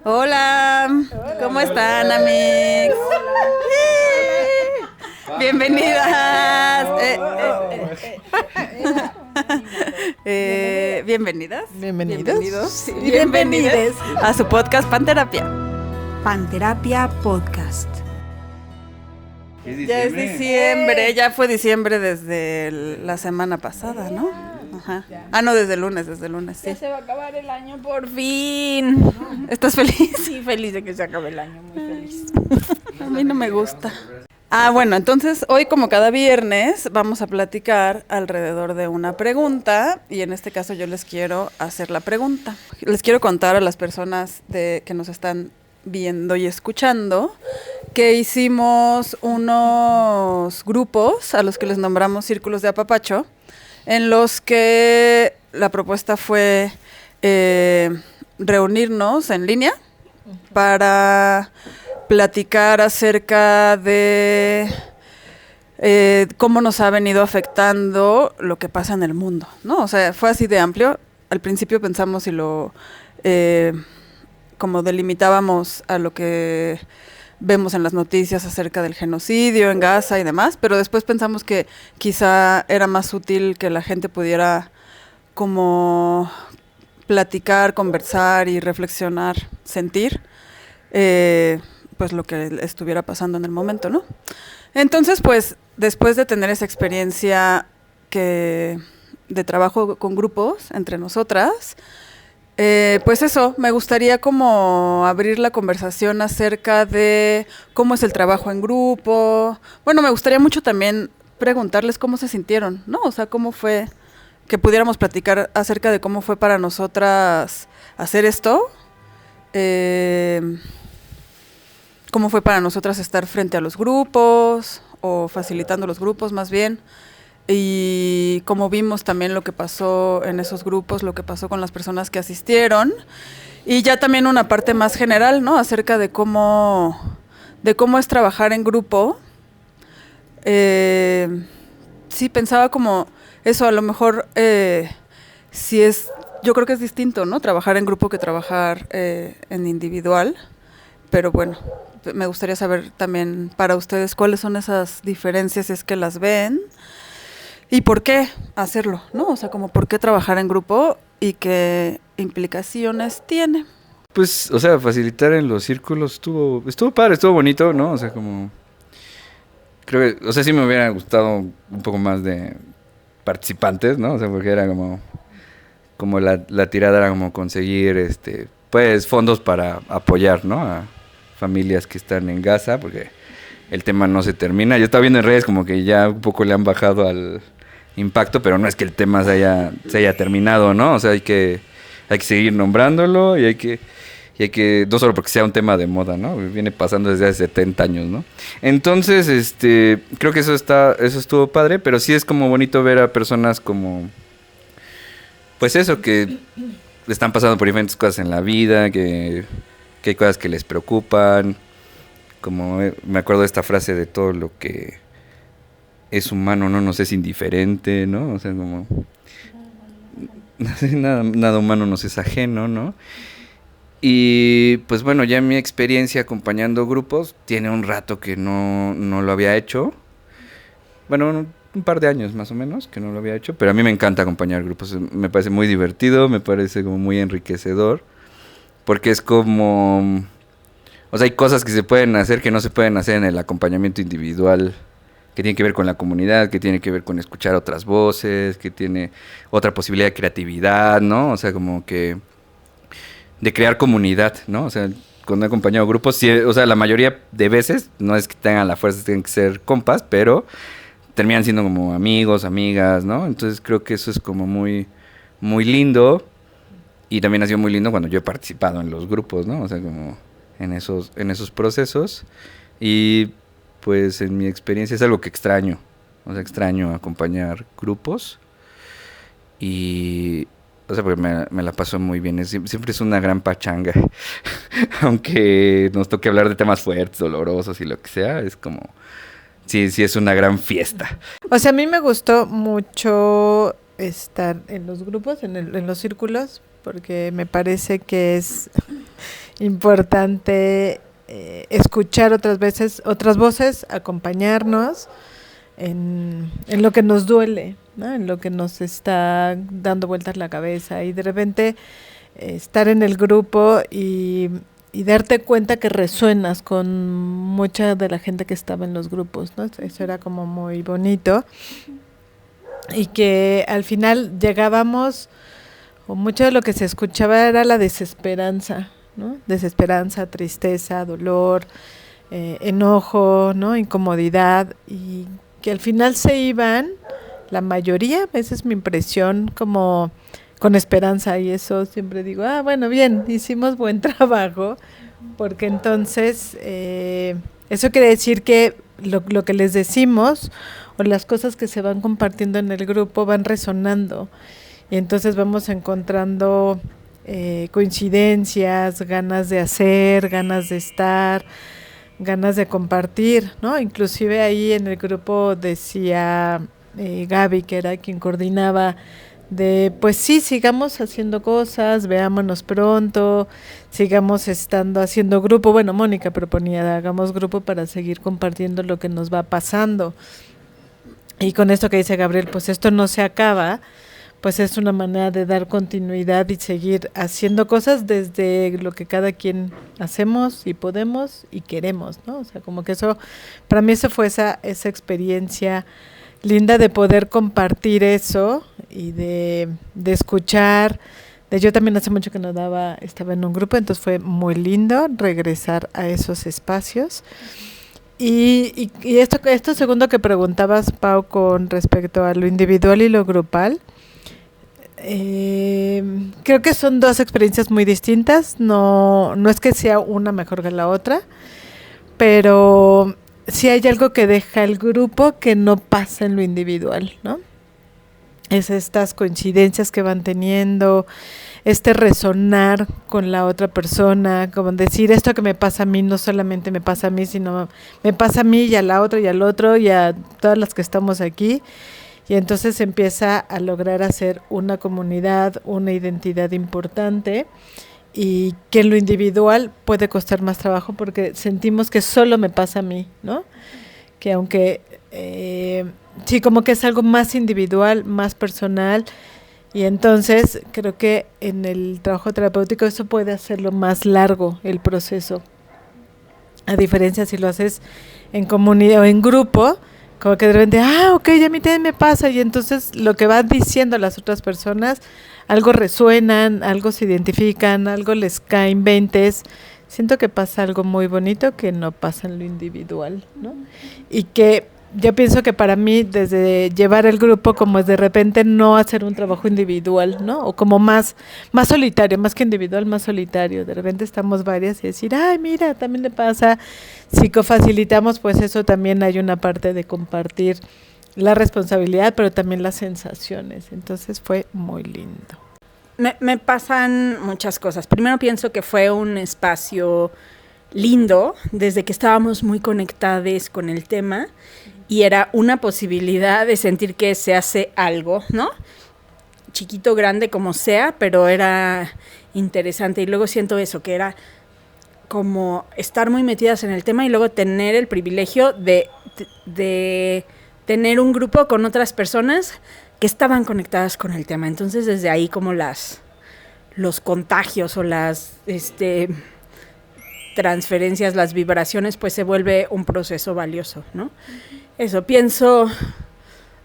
Hola, ¿cómo están, amigos? Bienvenidas. Bienvenidas. Bienvenidos. Y bienvenides a su podcast Panterapia. Panterapia Podcast. Ya es diciembre, ya fue diciembre desde la semana pasada, ¿no? Ajá. No, desde el lunes, sí. Ya se va a acabar el año por fin. ¿Estás feliz? Sí, feliz de que se acabe el año, muy feliz. A mí no me gusta. Bueno, entonces hoy como cada viernes vamos a platicar alrededor de una pregunta y en este caso yo les quiero hacer la pregunta. Les quiero contar a las personas que nos están viendo y escuchando que hicimos unos grupos a los que les nombramos círculos de apapacho, en los que la propuesta fue reunirnos en línea para platicar acerca de cómo nos ha venido afectando lo que pasa en el mundo, ¿no? O sea, fue así de amplio. Al principio pensamos y lo como delimitábamos a lo que vemos en las noticias acerca del genocidio en Gaza y demás, pero después pensamos que quizá era más útil que la gente pudiera como platicar, conversar y reflexionar, sentir pues lo que estuviera pasando en el momento, ¿no? Entonces, pues, después de tener esa experiencia de trabajo con grupos entre nosotras, pues eso, me gustaría como abrir la conversación acerca de cómo es el trabajo en grupo. Bueno, me gustaría mucho también preguntarles cómo se sintieron, ¿no? O sea, cómo fue que pudiéramos platicar acerca de cómo fue para nosotras hacer esto. Cómo fue para nosotras estar frente a los grupos o facilitando los grupos más bien. Y cómo vimos también lo que pasó en esos grupos, lo que pasó con las personas que asistieron. Y ya también una parte más general, ¿no? Acerca de cómo es trabajar en grupo. Sí, pensaba como eso, a lo mejor yo creo que es distinto, ¿no? Trabajar en grupo que trabajar en individual. Pero bueno, me gustaría saber también para ustedes cuáles son esas diferencias, si es que las ven. ¿Y por qué hacerlo, no? O sea, como por qué trabajar en grupo y qué implicaciones tiene. Pues, o sea, facilitar en los círculos estuvo padre, estuvo bonito, ¿no? O sea, como creo que, o sea, sí me hubiera gustado un poco más de participantes, ¿no? O sea, porque era como la tirada era como conseguir, pues, fondos para apoyar, ¿no? A familias que están en Gaza, porque el tema no se termina. Yo estaba viendo en redes como que ya un poco le han bajado al impacto, pero no es que el tema se haya terminado, ¿no? O sea, hay que seguir nombrándolo y hay que, no solo porque sea un tema de moda, ¿no? Viene pasando desde hace 70 años, ¿no? Entonces, creo que eso estuvo padre, pero sí es como bonito ver a personas como, pues eso, que están pasando por diferentes cosas en la vida, que hay cosas que les preocupan. Como me acuerdo de esta frase de todo lo que es humano no nos es indiferente, ¿no? O sea, como nada humano nos es ajeno, ¿no? Y pues bueno, ya mi experiencia acompañando grupos tiene un rato que no lo había hecho. Bueno, un par de años más o menos que no lo había hecho, pero a mí me encanta acompañar grupos. Me parece muy divertido, me parece como muy enriquecedor, porque es como, o sea, hay cosas que se pueden hacer que no se pueden hacer en el acompañamiento individual, que tiene que ver con la comunidad, que tiene que ver con escuchar otras voces, que tiene otra posibilidad de creatividad, ¿no? O sea, como que de crear comunidad, ¿no? O sea, cuando he acompañado grupos, sí, o sea, la mayoría de veces, no es que tengan la fuerza, tienen que ser compas, pero terminan siendo como amigos, amigas, ¿no? Entonces creo que eso es como muy, muy lindo, y también ha sido muy lindo cuando yo he participado en los grupos, ¿no? O sea, como en esos procesos, y pues en mi experiencia es algo que extraño, o sea, extraño acompañar grupos, y o sea, porque me la paso muy bien, siempre es una gran pachanga, aunque nos toque hablar de temas fuertes, dolorosos y lo que sea, es como, sí es una gran fiesta. O sea, a mí me gustó mucho estar en los grupos, en los círculos, porque me parece que es importante escuchar otras voces, acompañarnos en lo que nos duele, ¿no? En lo que nos está dando vueltas la cabeza, y de repente estar en el grupo y darte cuenta que resuenas con mucha de la gente que estaba en los grupos, ¿no? Eso era como muy bonito, y que al final llegábamos, o mucho de lo que se escuchaba era la desesperanza, ¿no? Desesperanza, tristeza, dolor, enojo, ¿no? Incomodidad, y que al final se iban, la mayoría, esa es mi impresión, como con esperanza, y eso siempre digo, bueno, bien, hicimos buen trabajo, porque entonces eso quiere decir que lo que les decimos o las cosas que se van compartiendo en el grupo van resonando, y entonces vamos encontrando coincidencias, ganas de hacer, ganas de estar, ganas de compartir, ¿no? Inclusive ahí en el grupo decía Gaby, que era quien coordinaba, de pues sí, sigamos haciendo cosas, veámonos pronto, sigamos haciendo grupo. Bueno, Mónica proponía, hagamos grupo para seguir compartiendo lo que nos va pasando. Y con esto que dice Gabriel, pues esto no se acaba, pues es una manera de dar continuidad y seguir haciendo cosas desde lo que cada quien hacemos y podemos y queremos, ¿no? O sea, como que eso, para mí eso fue esa experiencia linda de poder compartir eso y de escuchar. Yo también hace mucho que no estaba en un grupo, entonces fue muy lindo regresar a esos espacios. Y esto segundo que preguntabas, Pau, con respecto a lo individual y lo grupal, creo que son dos experiencias muy distintas, no es que sea una mejor que la otra, pero sí hay algo que deja el grupo que no pasa en lo individual, ¿no? Es estas coincidencias que van teniendo, este resonar con la otra persona, como decir, esto que me pasa a mí no solamente me pasa a mí, sino me pasa a mí y a la otra y al otro y a todas las que estamos aquí. Y entonces se empieza a lograr hacer una comunidad, una identidad importante, y que en lo individual puede costar más trabajo porque sentimos que solo me pasa a mí, ¿no? Que aunque sí, como que es algo más individual, más personal, y entonces creo que en el trabajo terapéutico eso puede hacerlo más largo el proceso, a diferencia si lo haces en comunidad o en grupo, como que de repente, ok, ya a mí también me pasa, y entonces lo que van diciendo las otras personas, algo resuenan, algo se identifican, algo les caen veintes. Siento que pasa algo muy bonito que no pasa en lo individual, ¿no? Y que yo pienso que para mí, desde llevar el grupo, como es de repente no hacer un trabajo individual, ¿no? O como más solitario, más que individual, más solitario. De repente estamos varias y decir, mira, también le pasa. Si cofacilitamos, pues eso también hay una parte de compartir la responsabilidad, pero también las sensaciones. Entonces fue muy lindo. Me pasan muchas cosas. Primero pienso que fue un espacio lindo, desde que estábamos muy conectados con el tema, y era una posibilidad de sentir que se hace algo, ¿no? Chiquito, grande, como sea, pero era interesante. Y luego siento eso, que era como estar muy metidas en el tema y luego tener el privilegio de tener un grupo con otras personas que estaban conectadas con el tema. Entonces, desde ahí como los contagios o las transferencias, las vibraciones, pues se vuelve un proceso valioso, ¿no? Eso, pienso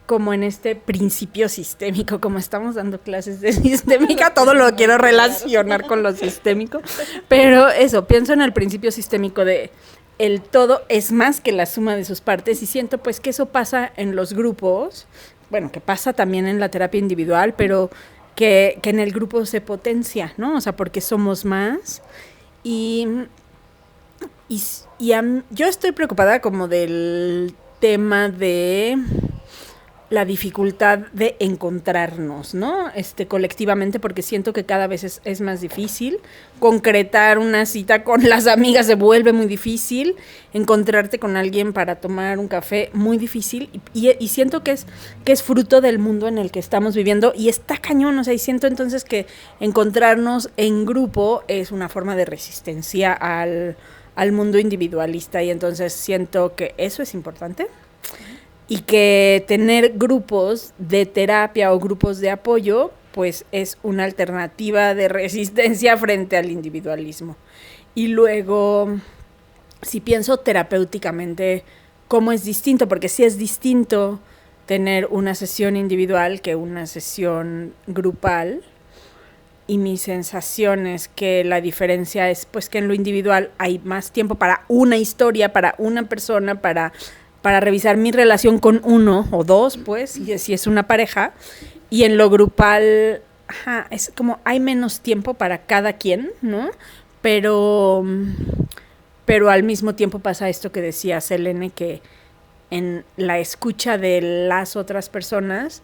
como en este principio sistémico, como estamos dando clases de sistémica, todo lo quiero relacionar con lo sistémico, pero eso, pienso en el principio sistémico de el todo es más que la suma de sus partes, y siento pues que eso pasa en los grupos, bueno, que pasa también en la terapia individual, pero que en el grupo se potencia, ¿no? O sea, porque somos más, yo estoy preocupada como del tema de la dificultad de encontrarnos, ¿no? Colectivamente, porque siento que cada vez es más difícil. Concretar una cita con las amigas se vuelve muy difícil. Encontrarte con alguien para tomar un café, muy difícil. Y siento que es fruto del mundo en el que estamos viviendo. Y está cañón, o sea, y siento entonces que encontrarnos en grupo es una forma de resistencia al mundo individualista. Y entonces siento que eso es importante. Y que tener grupos de terapia o grupos de apoyo, pues es una alternativa de resistencia frente al individualismo. Y luego, si pienso terapéuticamente, ¿cómo es distinto? Porque sí es distinto tener una sesión individual que una sesión grupal. Y mi sensación es que la diferencia es pues que en lo individual hay más tiempo para una historia, para una persona, para revisar mi relación con uno o dos, pues, si es una pareja, y en lo grupal, es como hay menos tiempo para cada quien, ¿no? Pero al mismo tiempo pasa esto que decía Selene, que en la escucha de las otras personas,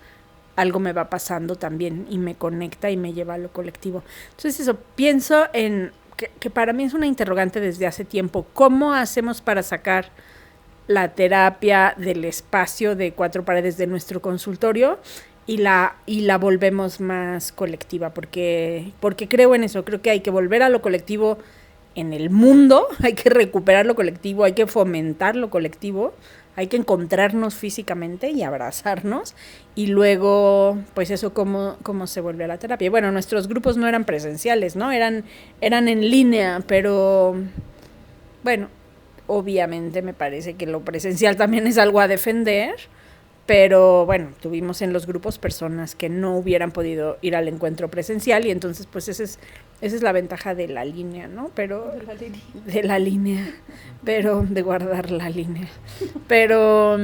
algo me va pasando también y me conecta y me lleva a lo colectivo. Entonces eso, pienso en que para mí es una interrogante desde hace tiempo, ¿cómo hacemos para sacar la terapia del espacio de cuatro paredes de nuestro consultorio y la volvemos más colectiva? Porque creo en eso, creo que hay que volver a lo colectivo en el mundo, hay que recuperar lo colectivo, hay que fomentar lo colectivo, hay que encontrarnos físicamente y abrazarnos, y luego, pues eso, cómo se vuelve a la terapia. Y bueno, nuestros grupos no eran presenciales, ¿no? Eran en línea, pero bueno, obviamente me parece que lo presencial también es algo a defender, pero bueno, tuvimos en los grupos personas que no hubieran podido ir al encuentro presencial, y entonces pues esa es la ventaja de la línea, ¿no? Pero de la línea, pero de guardar la línea. Pero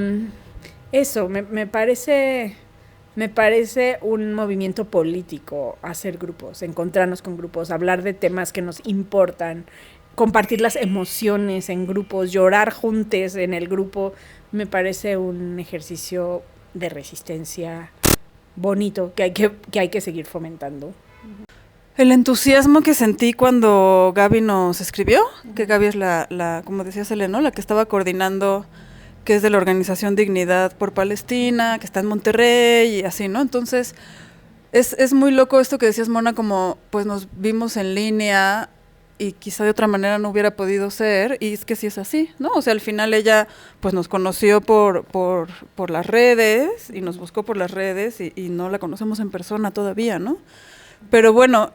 eso, me parece un movimiento político hacer grupos, encontrarnos con grupos, hablar de temas que nos importan, compartir las emociones en grupos, llorar juntos en el grupo. Me parece un ejercicio de resistencia bonito que hay que seguir fomentando. El entusiasmo que sentí cuando Gaby nos escribió, que Gaby es la como decía Selene, ¿no? La que estaba coordinando, que es de la organización Dignidad por Palestina, que está en Monterrey y así, ¿no? Entonces, es muy loco esto que decías, Mona, como pues nos vimos en línea y quizá de otra manera no hubiera podido ser, y es que sí es así, ¿no? O sea, al final ella pues nos conoció por las redes y nos buscó por las redes y no la conocemos en persona todavía, ¿no? Pero bueno,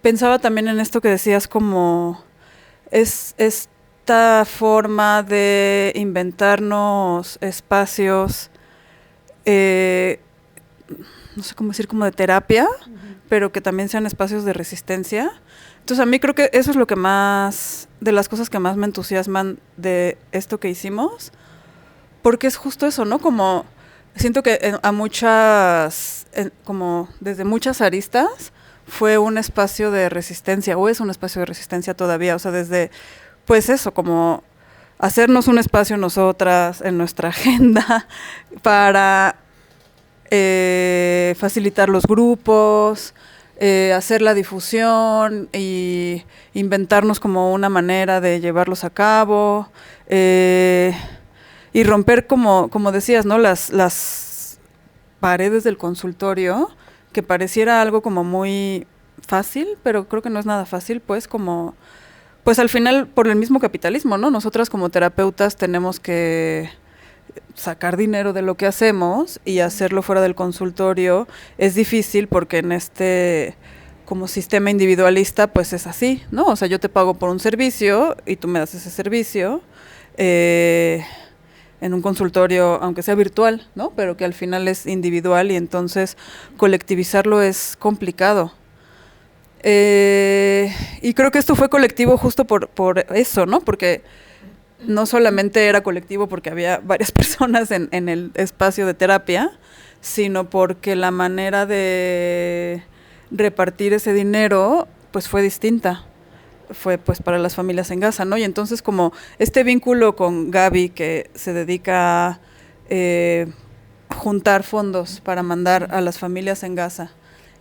pensaba también en esto que decías, como esta forma de inventarnos espacios, no sé cómo decir, como de terapia, pero que también sean espacios de resistencia. Entonces a mí creo que eso es lo que más, de las cosas que más me entusiasman de esto que hicimos, porque es justo eso, ¿no? Como siento que a muchas, como desde muchas aristas, fue un espacio de resistencia, o es un espacio de resistencia todavía, o sea, desde, pues eso, como hacernos un espacio nosotras en nuestra agenda para facilitar los grupos, hacer la difusión y inventarnos como una manera de llevarlos a cabo, y romper, como decías, ¿no? Las paredes del consultorio, que pareciera algo como muy fácil, pero creo que no es nada fácil, pues como, pues al final por el mismo capitalismo, ¿no? Nosotras como terapeutas tenemos que sacar dinero de lo que hacemos, y hacerlo fuera del consultorio es difícil porque en este como sistema individualista pues es así, ¿no? O sea, yo te pago por un servicio y tú me das ese servicio en un consultorio, aunque sea virtual, ¿no? Pero que al final es individual, y entonces colectivizarlo es complicado. Y creo que esto fue colectivo justo por eso, ¿no? Porque no solamente era colectivo porque había varias personas en el espacio de terapia, sino porque la manera de repartir ese dinero pues fue distinta. Fue pues para las familias en Gaza, ¿no? Y entonces como este vínculo con Gaby, que se dedica juntar fondos para mandar a las familias en Gaza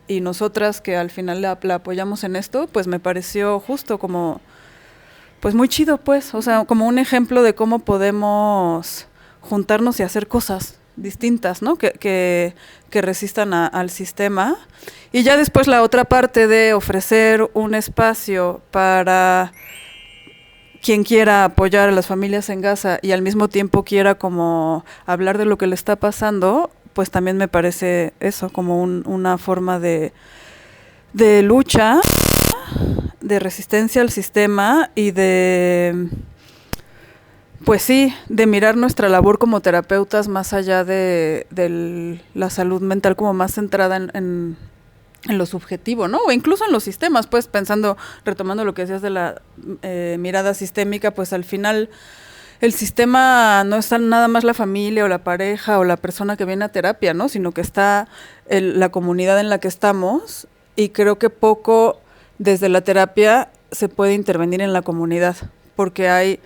y nosotras que al final la apoyamos en esto, pues me pareció justo como, pues muy chido pues, o sea, como un ejemplo de cómo podemos juntarnos y hacer cosas distintas, ¿no? Que resistan al sistema. Y ya después la otra parte de ofrecer un espacio para quien quiera apoyar a las familias en Gaza y al mismo tiempo quiera como hablar de lo que le está pasando, pues también me parece eso, como una forma de lucha, de resistencia al sistema y de, pues sí, de mirar nuestra labor como terapeutas más allá de la salud mental, como más centrada en lo subjetivo, ¿no? O incluso en los sistemas, pues pensando, retomando lo que decías de la mirada sistémica, pues al final el sistema no está nada más la familia o la pareja o la persona que viene a terapia, ¿no? Sino que está la comunidad en la que estamos y creo que poco desde la terapia se puede intervenir en la comunidad porque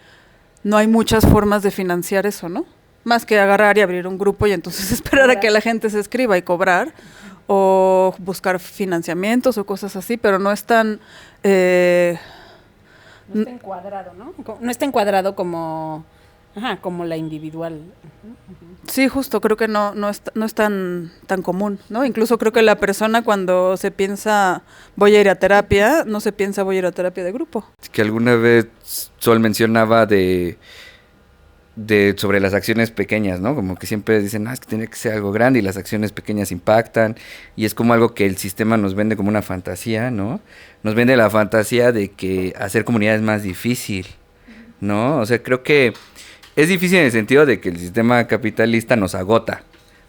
no hay muchas formas de financiar eso, ¿no? Más que agarrar y abrir un grupo y entonces esperar a que la gente se escriba y cobrar o buscar financiamientos o cosas así, pero no es tan... no está encuadrado, ¿no? No está encuadrado como la individual. Sí, justo, creo que no es tan común, ¿no? Incluso creo que la persona cuando se piensa voy a ir a terapia, no se piensa voy a ir a terapia de grupo. Que alguna vez Sol mencionaba sobre las acciones pequeñas, ¿no? Como que siempre dicen, es que tiene que ser algo grande y las acciones pequeñas impactan y es como algo que el sistema nos vende como una fantasía, ¿no? Nos vende la fantasía de que hacer comunidad es más difícil, ¿no? O sea, creo que es difícil en el sentido de que el sistema capitalista nos agota.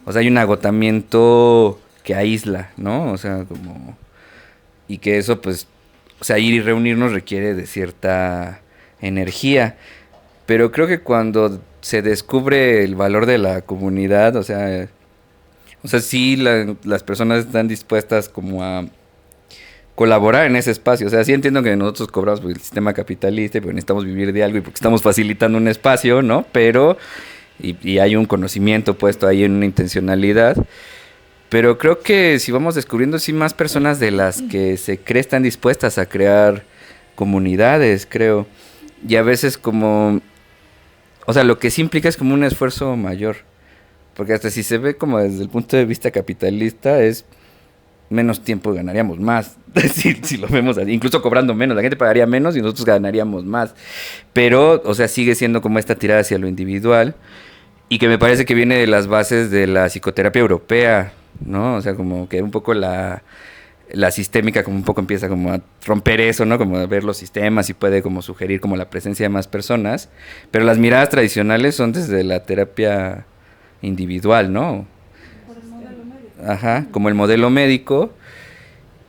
O sea, hay un agotamiento que aísla, ¿no? O sea, como... Y que eso, pues, o sea, ir y reunirnos requiere de cierta energía. Pero creo que cuando se descubre el valor de la comunidad, o sea sí las personas están dispuestas como a colaborar en ese espacio. O sea, sí entiendo que nosotros cobramos por el sistema capitalista, pero necesitamos vivir de algo y porque estamos facilitando un espacio, ¿no? Pero, y hay un conocimiento puesto ahí en una intencionalidad. Pero creo que si vamos descubriendo sí más personas de las que se cree están dispuestas a crear comunidades, creo. Y a veces como... O sea, lo que sí implica es como un esfuerzo mayor. Porque hasta si se ve como desde el punto de vista capitalista, es menos tiempo ganaríamos más. si lo vemos así. Incluso cobrando menos. La gente pagaría menos y nosotros ganaríamos más. Pero, o sea, sigue siendo como esta tirada hacia lo individual. Y que me parece que viene de las bases de la psicoterapia europea, ¿no? O sea, como que un poco la sistémica como un poco empieza como a romper eso, ¿no? Como a ver los sistemas y puede como sugerir como la presencia de más personas, pero las miradas tradicionales son desde la terapia individual, ¿no? Por el modelo médico. Ajá, como el modelo médico,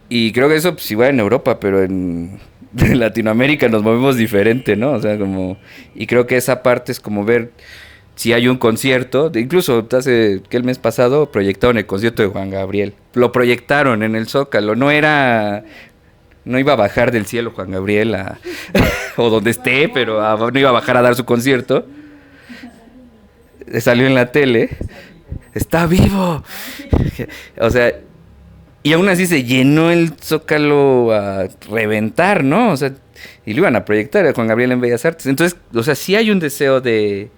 y creo que eso pues igual en Europa, pero en Latinoamérica nos movemos diferente, ¿no? O sea, como, y creo que esa parte es como ver si hay un concierto, incluso hace que el mes pasado proyectaron el concierto de Juan Gabriel. Lo proyectaron en el Zócalo, no iba a bajar del cielo Juan Gabriel o donde esté, pero no iba a bajar a dar su concierto. Salió en la tele. Está vivo. O sea, y aún así se llenó el Zócalo a reventar, ¿no? O sea, y lo iban a proyectar a Juan Gabriel en Bellas Artes. Entonces, o sea, sí hay un deseo de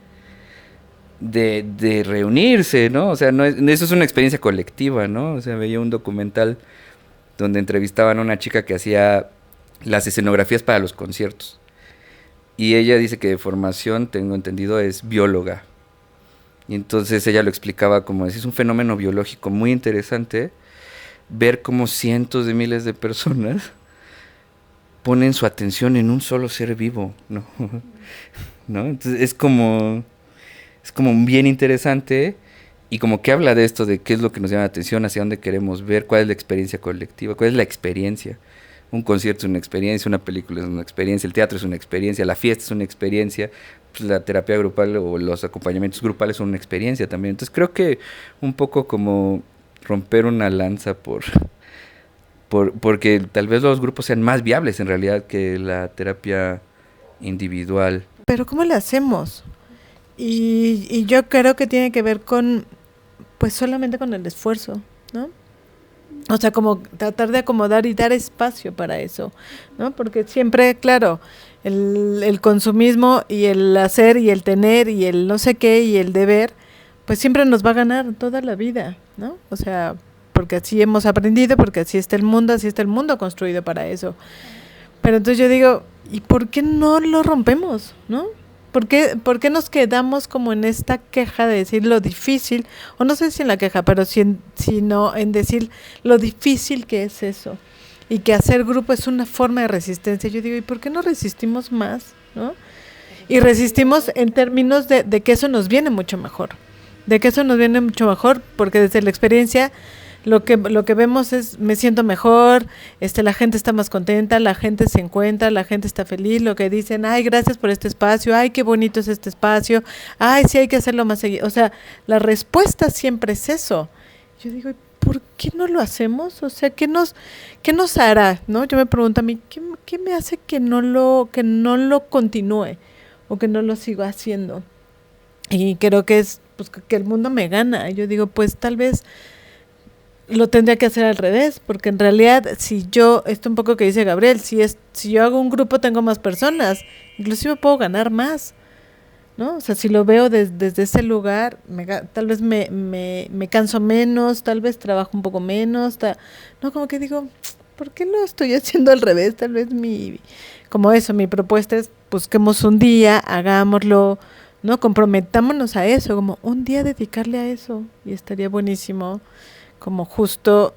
reunirse, ¿no? O sea, eso es una experiencia colectiva, ¿no? O sea, veía un documental donde entrevistaban a una chica que hacía las escenografías para los conciertos. Y ella dice que de formación, tengo entendido, es bióloga. Y entonces ella lo explicaba como es un fenómeno biológico muy interesante ver cómo cientos de miles de personas ponen su atención en un solo ser vivo, ¿no? ¿No? Entonces es como bien interesante y como que habla de esto, de qué es lo que nos llama la atención, hacia dónde queremos ver, cuál es la experiencia colectiva, cuál es la experiencia. Un concierto es una experiencia, una película es una experiencia, el teatro es una experiencia, la fiesta es una experiencia, pues la terapia grupal o los acompañamientos grupales son una experiencia también. Entonces creo que un poco como romper una lanza porque tal vez los grupos sean más viables en realidad que la terapia individual. Pero ¿cómo le hacemos? Y yo creo que tiene que ver con pues solamente con el esfuerzo, ¿no? O sea, como tratar de acomodar y dar espacio para eso, ¿no? Porque siempre, claro, el consumismo y el hacer y el tener y el no sé qué y el deber, pues siempre nos va a ganar toda la vida, ¿no? O sea, porque así hemos aprendido, porque así está el mundo construido para eso. Pero entonces yo digo, ¿y por qué no lo rompemos, no? ¿Por qué nos quedamos como en esta queja de decir lo difícil, o no sé si en la queja, pero sino en decir lo difícil que es eso? Y que hacer grupo es una forma de resistencia. Yo digo, ¿y por qué no resistimos más, no? Y resistimos en términos de que eso nos viene mucho mejor. De que eso nos viene mucho mejor, porque desde la experiencia lo que vemos es, me siento mejor, la gente está más contenta, la gente se encuentra, la gente está feliz, lo que dicen, ay, gracias por este espacio, ay, qué bonito es este espacio, ay, sí hay que hacerlo más seguido. O sea, la respuesta siempre es eso. Yo digo, ¿por qué no lo hacemos? O sea, ¿qué nos hará? ¿No? Yo me pregunto a mí, ¿qué me hace que no lo continúe o que no lo siga haciendo? Y creo que es pues que el mundo me gana. Yo digo, pues tal vez lo tendría que hacer al revés, porque en realidad si yo, esto un poco que dice Gabriel, si yo hago un grupo tengo más personas, inclusive puedo ganar más, ¿no? O sea, si lo veo desde ese lugar, tal vez me canso menos, tal vez trabajo un poco menos, no, como que digo, ¿por qué lo estoy haciendo al revés? Tal vez mi propuesta es, busquemos un día, hagámoslo, ¿no? Comprometámonos a eso, como un día dedicarle a eso, y estaría buenísimo, como justo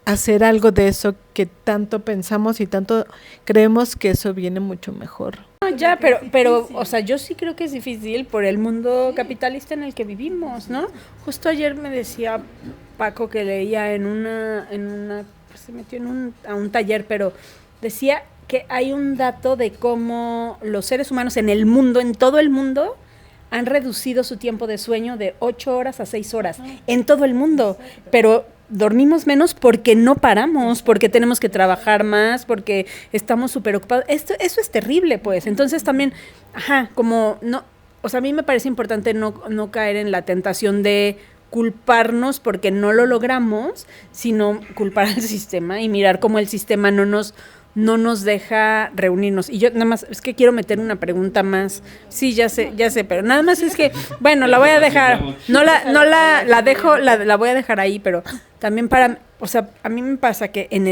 hacer algo de eso que tanto pensamos y tanto creemos que eso viene mucho mejor. No, ya, pero, o sea, yo sí creo que es difícil por el mundo capitalista en el que vivimos, ¿no? Justo ayer me decía Paco que leía en una pues se metió a un taller, pero decía que hay un dato de cómo los seres humanos en el mundo, en todo el mundo, han reducido su tiempo de sueño de 8 horas a 6 horas en todo el mundo, pero dormimos menos porque no paramos, porque tenemos que trabajar más, porque estamos súper ocupados. Eso es terrible, pues. Entonces también, como no, o sea, a mí me parece importante no caer en la tentación de culparnos porque no lo logramos, sino culpar al sistema y mirar cómo el sistema no nos deja reunirnos. Y yo nada más, es que quiero meter una pregunta más. Sí, ya sé, pero nada más es que, bueno, la voy a dejar, la dejo, la voy a dejar ahí, pero también o sea, a mí me pasa que en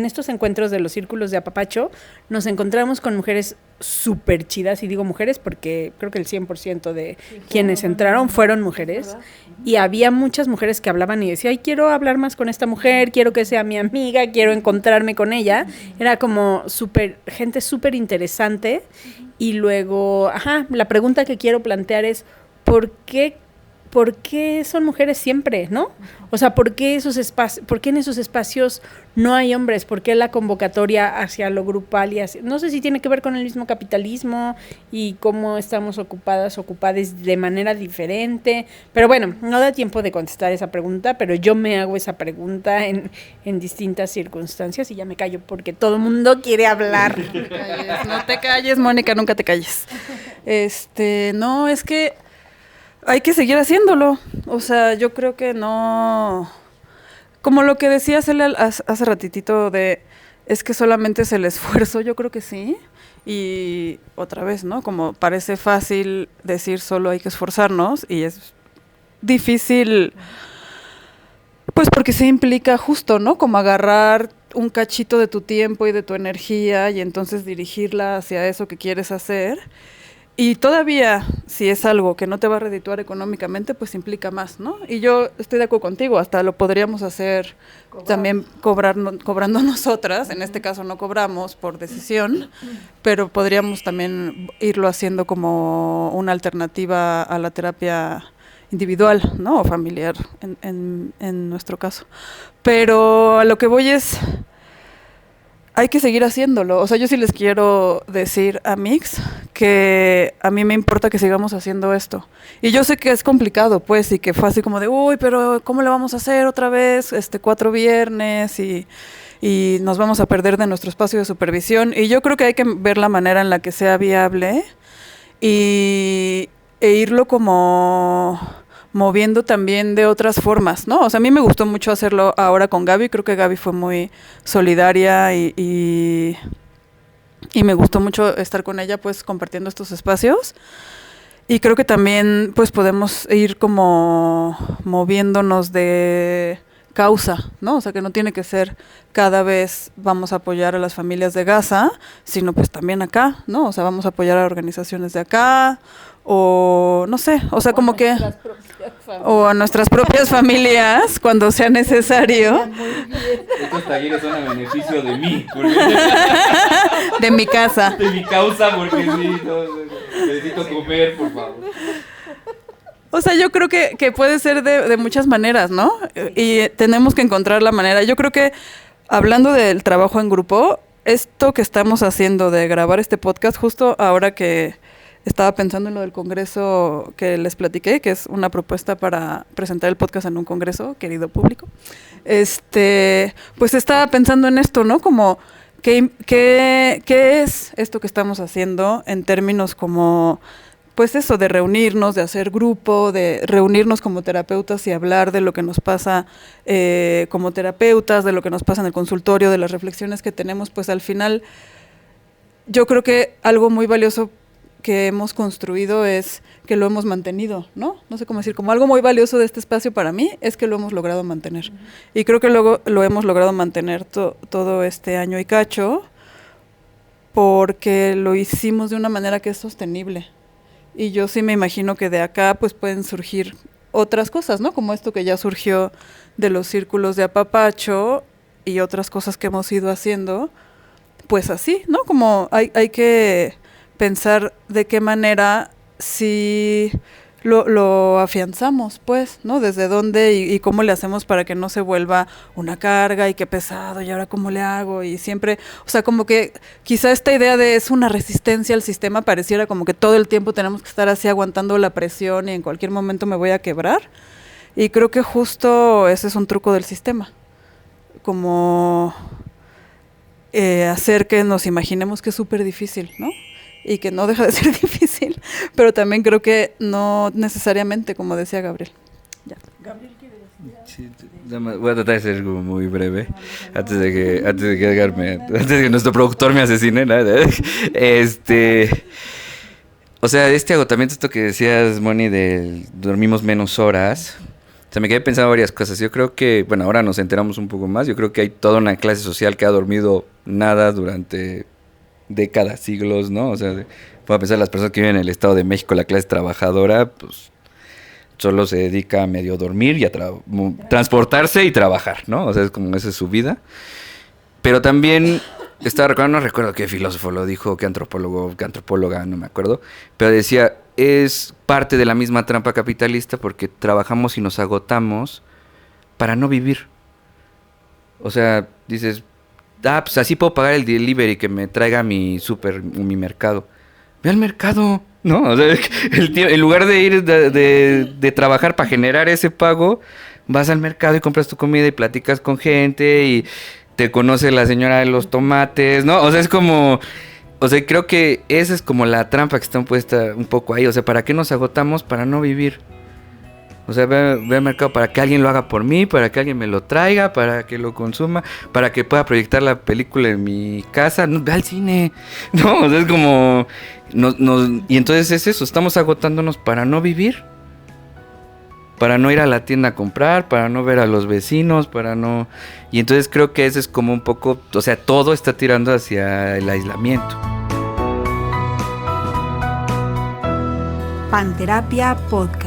estos encuentros de los círculos de apapacho, nos encontramos con mujeres súper chidas, y digo mujeres porque creo que el 100% de quienes entraron fueron mujeres, y había muchas mujeres que hablaban y decían, ay, quiero hablar más con esta mujer, quiero que sea mi amiga, quiero encontrarme con ella. Era como gente súper interesante. Y luego, la pregunta que quiero plantear es, ¿por qué son mujeres siempre, no? O sea, ¿por qué en esos espacios no hay hombres? ¿Por qué la convocatoria hacia lo grupal y hacia, no sé si tiene que ver con el mismo capitalismo y cómo estamos ocupadas de manera diferente? Pero bueno, no da tiempo de contestar esa pregunta, pero yo me hago esa pregunta en distintas circunstancias y ya me callo porque todo el mundo quiere hablar. No te calles, Mónica, nunca te calles. No, es que hay que seguir haciéndolo. O sea, yo creo que no. Como lo que decía Celia hace ratitito es que solamente es el esfuerzo, yo creo que sí. Y otra vez, ¿no? Como parece fácil decir solo hay que esforzarnos y es difícil, pues porque se implica justo, ¿no? Como agarrar un cachito de tu tiempo y de tu energía y entonces dirigirla hacia eso que quieres hacer. Y todavía, si es algo que no te va a redituar económicamente, pues implica más, ¿no? Y yo estoy de acuerdo contigo, hasta lo podríamos hacer también cobrando nosotras. En este caso no cobramos por decisión, pero podríamos también irlo haciendo como una alternativa a la terapia individual, ¿no? O familiar, en nuestro caso. Pero a lo que voy es, hay que seguir haciéndolo. O sea, yo sí les quiero decir a Mix que a mí me importa que sigamos haciendo esto. Y yo sé que es complicado, pues, y que fue así como de, uy, pero ¿cómo le vamos a hacer otra vez 4 viernes? Y nos vamos a perder de nuestro espacio de supervisión. Y yo creo que hay que ver la manera en la que sea viable e irlo como moviendo también de otras formas, ¿no? O sea, a mí me gustó mucho hacerlo ahora con Gaby, creo que Gaby fue muy solidaria y me gustó mucho estar con ella, pues, compartiendo estos espacios. Y creo que también, pues, podemos ir como moviéndonos de causa, ¿no? O sea, que no tiene que ser cada vez vamos a apoyar a las familias de Gaza, sino pues también acá, ¿no? O sea, vamos a apoyar a organizaciones de acá, o no sé, o sea, como que... O a nuestras propias familias, cuando sea necesario. Estos talleres son a beneficio de mí. De mi casa. De mi causa, porque sí, no, necesito comer, por favor. O sea, yo creo que puede ser de muchas maneras, ¿no? Y tenemos que encontrar la manera. Yo creo que, hablando del trabajo en grupo, esto que estamos haciendo de grabar este podcast, justo ahora que estaba pensando en lo del congreso que les platiqué, que es una propuesta para presentar el podcast en un congreso, querido público, pues estaba pensando en esto, ¿no? Como, ¿qué es esto que estamos haciendo en términos como, pues eso, de reunirnos, de hacer grupo, de reunirnos como terapeutas y hablar de lo que nos pasa como terapeutas, de lo que nos pasa en el consultorio, de las reflexiones que tenemos? Pues al final, yo creo que algo muy valioso que hemos construido es que lo hemos mantenido, ¿no? No sé cómo decir, como algo muy valioso de este espacio para mí es que lo hemos logrado mantener. Y creo que luego lo hemos logrado mantener todo este año y cacho porque lo hicimos de una manera que es sostenible. Y yo sí me imagino que de acá pues pueden surgir otras cosas, ¿no? Como esto que ya surgió de los círculos de apapacho y otras cosas que hemos ido haciendo, pues así, ¿no? Como hay que pensar de qué manera si lo afianzamos, pues, ¿no? Desde dónde y cómo le hacemos para que no se vuelva una carga y qué pesado, y ahora cómo le hago, y siempre, o sea, como que quizá esta idea de es una resistencia al sistema pareciera como que todo el tiempo tenemos que estar así aguantando la presión y en cualquier momento me voy a quebrar, y creo que justo ese es un truco del sistema, como hacer que nos imaginemos que es súper difícil, ¿no? Y que no deja de ser difícil, pero también creo que no necesariamente, como decía Gabriel. Ya. Gabriel quiere decir. Sí, voy a tratar de ser como muy breve antes de que nuestro productor me asesine, ¿no? O sea, este agotamiento, esto que decías, Moni, de dormimos menos horas, o sea, me quedé pensando varias cosas. Yo creo que, bueno, ahora nos enteramos un poco más. Yo creo que hay toda una clase social que ha dormido nada durante décadas, siglos, ¿no? O sea, puedo pensar las personas que viven en el Estado de México, la clase trabajadora, pues solo se dedica a medio dormir y a transportarse y trabajar, ¿no? O sea, es como esa es su vida. Pero también estaba recordando, no recuerdo qué filósofo lo dijo, qué antropóloga, no me acuerdo, pero decía, es parte de la misma trampa capitalista porque trabajamos y nos agotamos para no vivir. O sea, dices, pues así puedo pagar el delivery que me traiga mi súper, mi mercado. Ve al mercado, ¿no? O sea, en lugar de ir de trabajar para generar ese pago, vas al mercado y compras tu comida y platicas con gente y te conoce la señora de los tomates, ¿no? O sea, es como... O sea, creo que esa es como la trampa que está puesta un poco ahí. O sea, ¿para qué nos agotamos? Para no vivir. O sea, ve al mercado para que alguien lo haga por mí, para que alguien me lo traiga, para que lo consuma, para que pueda proyectar la película en mi casa. No, ve al cine. No, o sea, es como... y entonces es eso, estamos agotándonos para no vivir. Para no ir a la tienda a comprar, para no ver a los vecinos, para no... Y entonces creo que ese es como un poco... O sea, todo está tirando hacia el aislamiento. Panterapia Podcast.